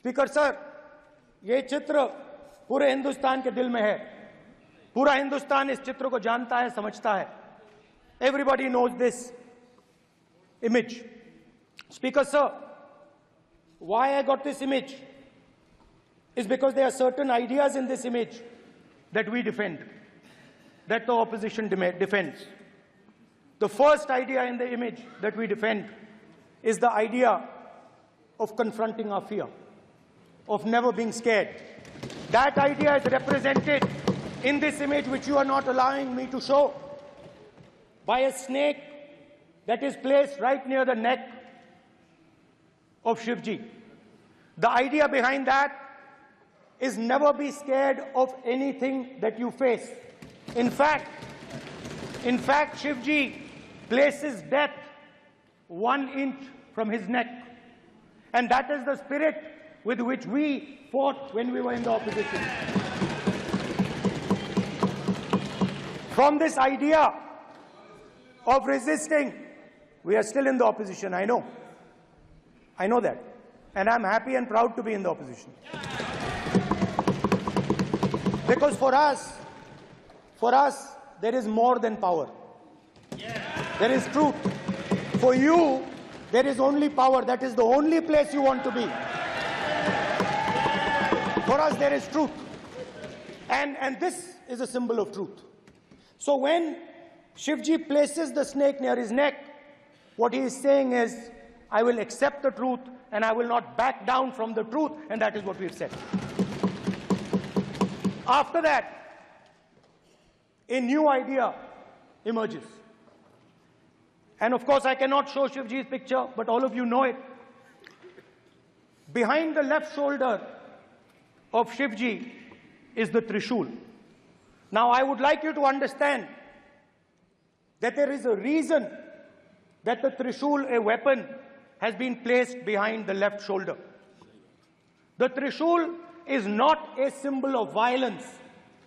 Speaker sir, ये चित्र पूरे हिंदुस्तान के दिल में है। पूरा हिंदुस्तान इस चित्र को जानता है, समझता है। Everybody knows this image. Speaker sir, why I got this image is because there are certain ideas in this image that we defend, that the opposition defends. The first idea in the image that we defend is the idea of confronting our fear, of never being scared. That idea is represented in this image, which you are not allowing me to show, by a snake that is placed right near the neck of Shivji. The idea behind that is never be scared of anything that you face. In fact, Shivji places death 1 inch from his neck. And that is the spirit with which we fought when we were in the opposition. From this idea of resisting, we are still in the opposition, I know. I know that. And I'm happy and proud to be in the opposition. Because for us, there is more than power. There is truth. For you, there is only power. That is the only place you want to be. For us, there is truth. And this is a symbol of truth. So when Shivji places the snake near his neck, what he is saying is, I will accept the truth and I will not back down from the truth, and that is what we've said. After that, a new idea emerges. And of course, I cannot show Shivji's picture, but all of you know it. Behind the left shoulder of Shivji is the Trishul. Now, I would like you to understand that there is a reason that the Trishul, a weapon, has been placed behind the left shoulder. The Trishul is not a symbol of violence.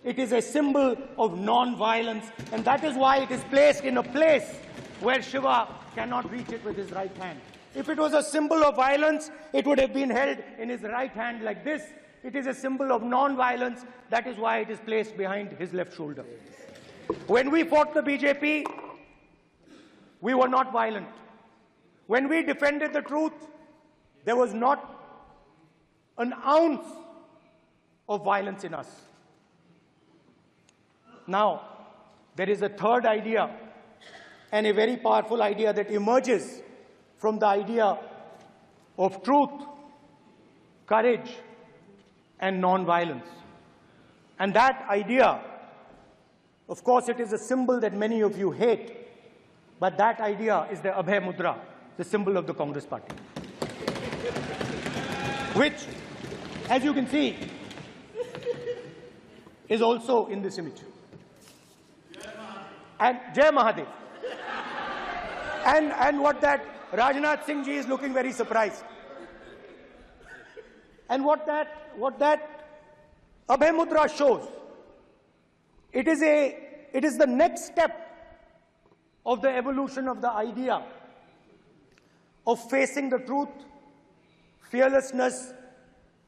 It is a symbol of non-violence, and that is why it is placed in a place where Shiva cannot reach it with his right hand. If it was a symbol of violence, it would have been held in his right hand like this. It is a symbol of non-violence. That is why it is placed behind his left shoulder. When we fought the BJP, we were not violent. When we defended the truth, there was not an ounce of violence in us. Now, there is a third idea, and a very powerful idea that emerges from the idea of truth, courage, and non-violence. And that idea, of course, it is a symbol that many of you hate, but that idea is the Abhay Mudra, the symbol of the Congress Party, which, as you can see, is also in this image. And Jai Mahadev. And what that Rajnath Singh ji is looking very surprised. And what that Abhay Mudra shows, it is the next step of the evolution of the idea of facing the truth, fearlessness,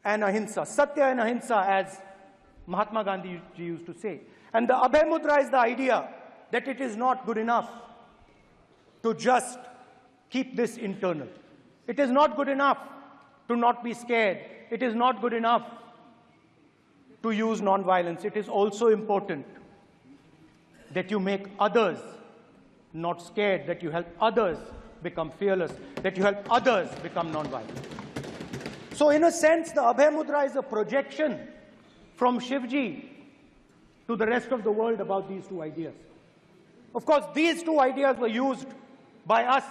and ahimsa. Satya and ahimsa, as Mahatma Gandhi ji used to say. And the Abhay Mudra is the idea that it is not good enough to just keep this internal. It is not good enough to not be scared. It is not good enough to use non-violence. It is also important that you make others not scared, that you help others become fearless, that you help others become non-violent. So in a sense, the Abhay Mudra is a projection from Shivji to the rest of the world about these two ideas. Of course, these two ideas were used by us,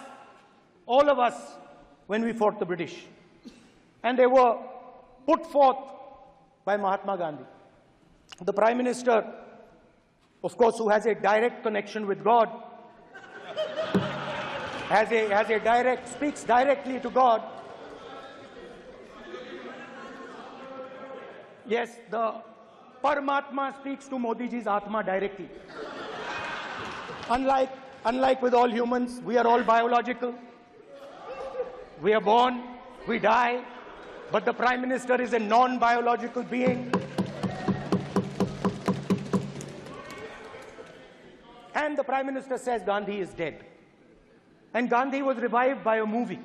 all of us, when we fought the British. And they were put forth by Mahatma Gandhi. The Prime Minister, of course, who has a direct connection with God, speaks directly to God. Yes, the Paramatma speaks to Modi ji's Atma directly. Unlike with all humans, we are all biological. We are born, we die, but the Prime Minister is a non-biological being. And the Prime Minister says Gandhi is dead. And Gandhi was revived by a movie.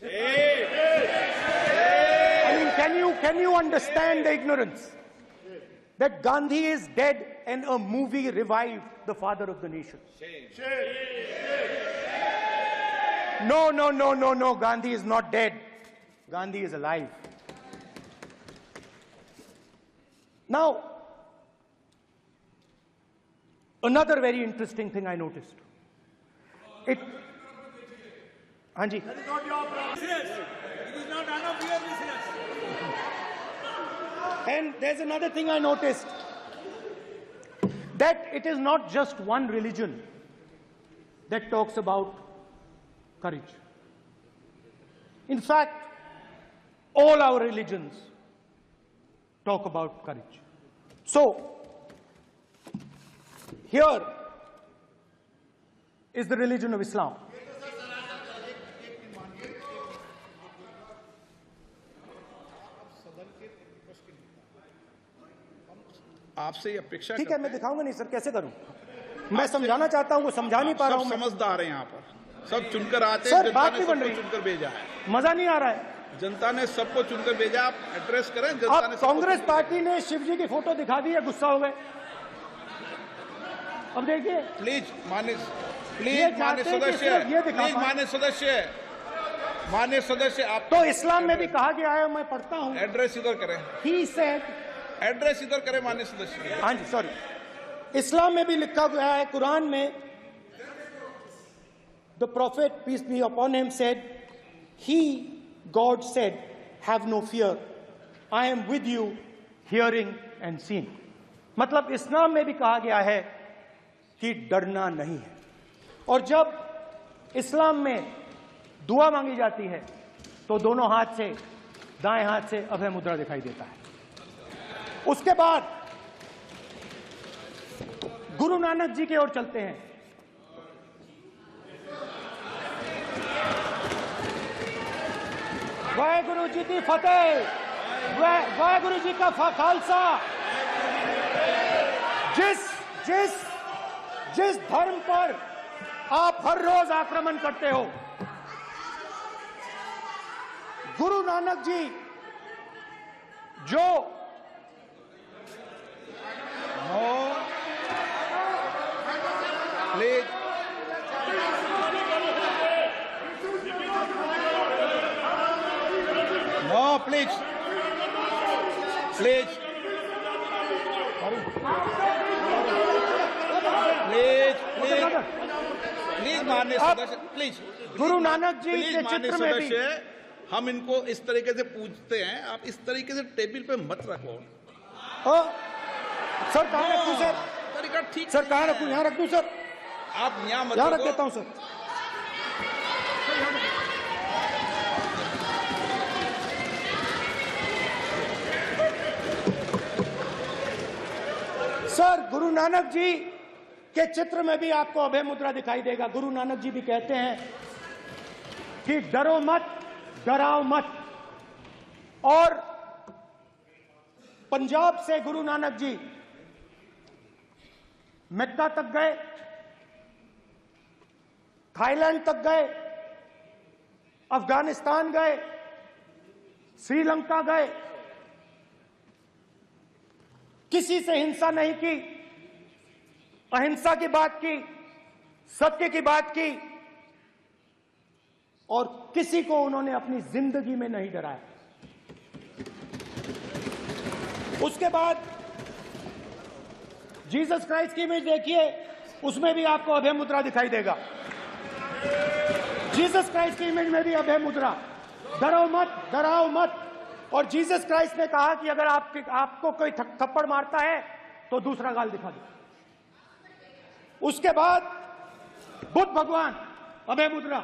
I mean, can you understand the ignorance? That Gandhi is dead and a movie revived the father of the nation. No, no, no, no, no. Gandhi is not dead. Gandhi is alive. Now, another very interesting thing I noticed. Anji. That is not your business. It is not none of your business. And there's another thing I noticed. That it is not just one religion that talks about courage. In fact, all our religions talk about courage. So, here is the religion of Islam. आपसे अपेक्षा ठीक है, मैं दिखाऊंगा नहीं sir, कैसे करूं? मैं समझाना चाहता हूं, वो समझा नहीं पा रहा हूं। सब समझदार हैं यहाँ पर, सब चुनकर आते हैं। सर, बात नहीं बन रही, चुनकर भेजा है, मजा नहीं आ रहा है। जनता ने सबको चुनकर भेजा, आप एड्रेस करें। जनता ने कांग्रेस पार्टी ने शिव जी की फोटो दिखा दी है, गुस्सा हो गए। अब देखिए, प्लीज मान्य सदस्य, आप तो इस्लाम में भी कहा गया है, मैं पढ़ता हूं, एड्रेस इधर करें। He said, एड्रेस इधर करें मान्य सदस्य। हाँ जी, सॉरी, इस्लाम में भी लिखा गया है, कुरान में, the prophet peace be upon him said, God said, have no fear, I am with you, hearing and seeing. मतलब इस्लाम में भी कहा गया है कि डरना नहीं है। और जब इस्लाम में दुआ मांगी जाती है तो दोनों हाथ से, दाएं हाथ से अभय मुद्रा दिखाई देता है। उसके बाद गुरु नानक जी की ओर चलते हैं। वाहेगुरु जी की फतेह, वाहेगुरु जी का खालसा। जिस धर्म पर आप हर रोज आक्रमण करते हो, गुरु नानक जी जो प्लीज माननीय सदस्य, प्लीज। गुरु नानक जी के चित्र में भी हम इनको इस तरीके से पूछते हैं, आप इस तरीके से टेबल पे मत रखो। सर कहाँ रखूं सर? तरीका ठीक, सर कहाँ रखूं? यहाँ रख दूं सर? आप यहाँ मत यहाँ रख देता हूं सर। सर, गुरु नानक जी के चित्र में भी आपको अभय मुद्रा दिखाई देगा। गुरु नानक जी भी कहते हैं कि डरो मत, डराओ मत। और पंजाब से गुरु नानक जी मक्का तक गए, थाईलैंड तक गए, अफगानिस्तान गए, श्रीलंका गए, किसी से हिंसा नहीं की, अहिंसा की बात की, सत्य की बात की, और किसी को उन्होंने अपनी जिंदगी में नहीं डराया। उसके बाद जीसस क्राइस्ट की इमेज देखिए, उसमें भी आपको अभय मुद्रा दिखाई देगा। जीसस क्राइस्ट की इमेज में भी अभय मुद्रा, डरो मत, डराओ मत। और जीसस क्राइस्ट ने कहा कि अगर आपको कोई थप्पड़ मारता है तो दूसरा गाल दिखा दो। उसके बाद बुद्ध भगवान, अभय मुद्रा।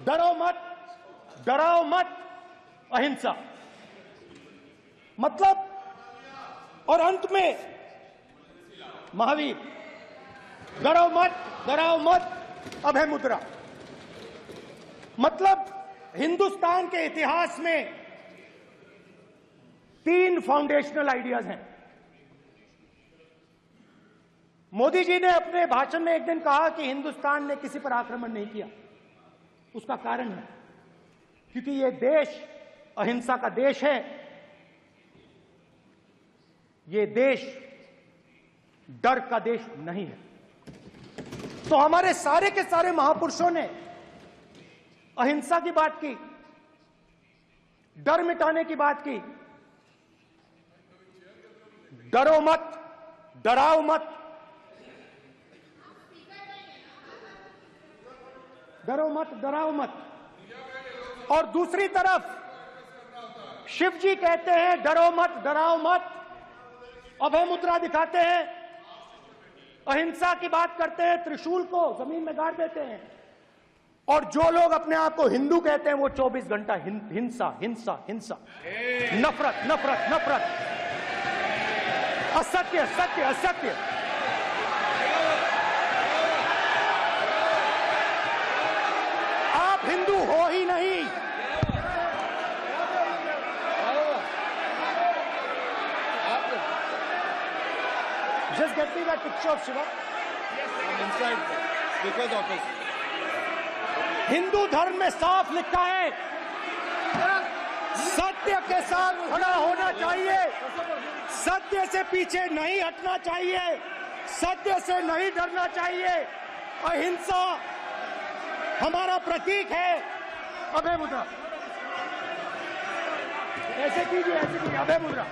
डरो मत, डराओ मत, अहिंसा। मतलब, और अंत में महावीर, डरो मत, डराओ मत, अभय मुद्रा। मतलब हिंदुस्तान के इतिहास में 3 फाउंडेशनल आइडियाज हैं। मोदी जी ने अपने भाषण में एक दिन कहा कि हिंदुस्तान ने किसी पर आक्रमण नहीं किया। उसका कारण है क्योंकि यह देश अहिंसा का देश है। यह देश डर का देश नहीं है। तो हमारे सारे के सारे महापुरुषों ने अहिंसा की बात की, डर मिटाने की बात की। डरो मत, डराओ मत, डरो मत, डराओ मत। और दूसरी तरफ शिव जी कहते हैं डरो मत, डराओ मत, अभय मुद्रा दिखाते हैं, अहिंसा की बात करते हैं, त्रिशूल को जमीन में गाड़ देते हैं। और जो लोग अपने आप को हिंदू कहते हैं वो 24 घंटा हिंसा हिंसा हिंसा, नफरत नफरत नफरत, असत्य सत्य असत्य। आप हिंदू हो ही नहीं। Just get me that picture of Shiva. Inside Speaker's office. Hindu धर्म में साफ लिखा है सत्य के साथ खड़ा होना चाहिए, सत्य से पीछे नहीं हटना चाहिए, सत्य से नहीं डरना चाहिए। अहिंसा हमारा प्रतीक है। अभय मुद्रा ऐसे कीजिए, ऐसे कीजिए, अभय मुद्रा।